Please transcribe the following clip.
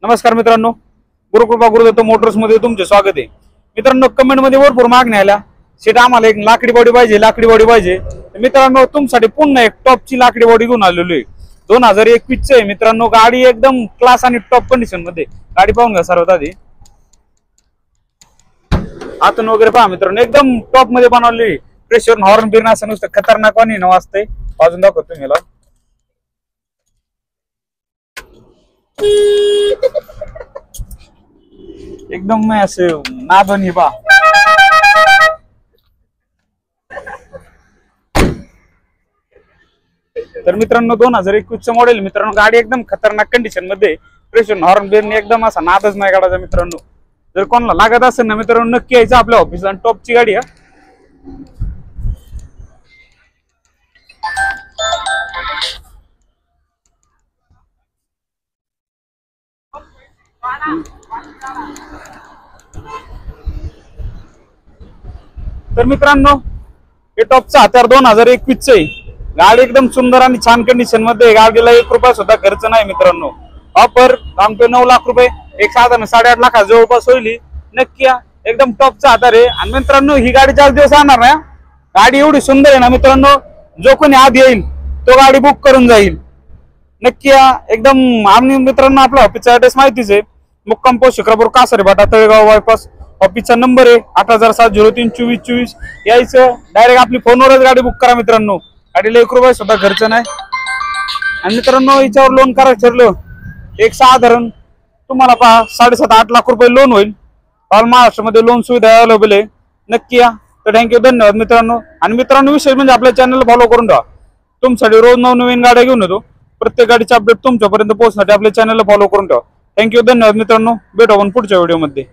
नमस्कार मित्रांनो, गुरुकृपा गुरुदत्त मोटर्स मध्ये तुमचे स्वागत आहे। मित्रांनो, कमेंट मध्ये भरपूर मागण्या आल्या, शेट आम्हाला एक लाकडी बॉडी पाहिजे, लाकडी बॉडी पाहिजे। मित्रांनो, तुमच्यासाठी पुन्हा एक टॉपची लाकडी बॉडी घेऊन आलेलो आहे। 2021 आहे मित्रांनो। गाडी एकदम क्लास आणि टॉप कंडिशन मध्ये। गाडी पाहून घ्या सर्वात आधी, आतून वगैरे पहा मित्रांनो, एकदम टॉप मध्ये बनवली। प्रेशर हॉर्न बिर्न असं नुसतं खतरनाक वाणी न वाजते। अजून दाखवतो तुम्हाला, एकदम असे नादन बा। तर मित्रांनो, 2021 मॉडेल मित्रांनो। गाडी एकदम खतरनाक कंडिशन मध्ये। प्रेशर हॉर्न बिर्न एकदम असा नादच नाही काढायचा मित्रांनो। जर कोणाला लागत असेल ना मित्रांनो, नक्की यायचं आपल्या ऑफिसला। टॉपची गाडी आहे। तर मित्रांनो, हे टॉपचा हत्यार 2021 आहे। गाडी एकदम सुंदर आणि छान कंडिशन मध्ये। गाडीला 1 रुपया सुद्धा खर्च नाही मित्रांनो। ऑफर सांगतोय 9 लाख रुपये, एक साधारण 8.5 लाख जवळपास होईल। नक्की या, एकदम टॉपचा हत्यार आहे। आणि मित्रांनो, ही गाडी 4 दिवस आणणार ना। गाडी एवढी सुंदर आहे ना मित्रांनो, जो कोणी आत येईल तो गाडी बुक करून जाईल। नक्की या एकदम। आम्ही मित्रांनो, आपला ऑफिसचा ऍड्रेस माहितीच आहे, मुक्काम post Shikrapur, Kasare Bata, Talegaon bypass. ऑफिसचा नंबर आहे 8007032424। यायचं डायरेक्ट, आपली फोनवरच गाडी बुक करा मित्रांनो। गाडीला 1 रुपया सुद्धा खर्च नाही। आणि मित्रांनो, याच्यावर लोन करायचं ठरलं, एक साधारण तुम्हाला पहा 7.5-8 लाख रुपये लोन होईल। ऑल महाराष्ट्रामध्ये लोन सुविधा अवेलेबल आहे। नक्की या। तर थँक्यू, धन्यवाद मित्रांनो। आणि मित्रांनो, विशेष म्हणजे आपल्या चॅनलला फॉलो करून ठेवा। तुमच्यासाठी रोज नवनवीन गाड्या घेऊन येतो। प्रत्येक गाडीचे अपडेट तुमच्यापर्यंत पोहोचण्यासाठी आपल्या चॅनलला फॉलो करून ठेवा। थँक्यू, धन्यवाद मित्रांनो। भेटू आपण पुढच्या व्हिडिओमध्ये।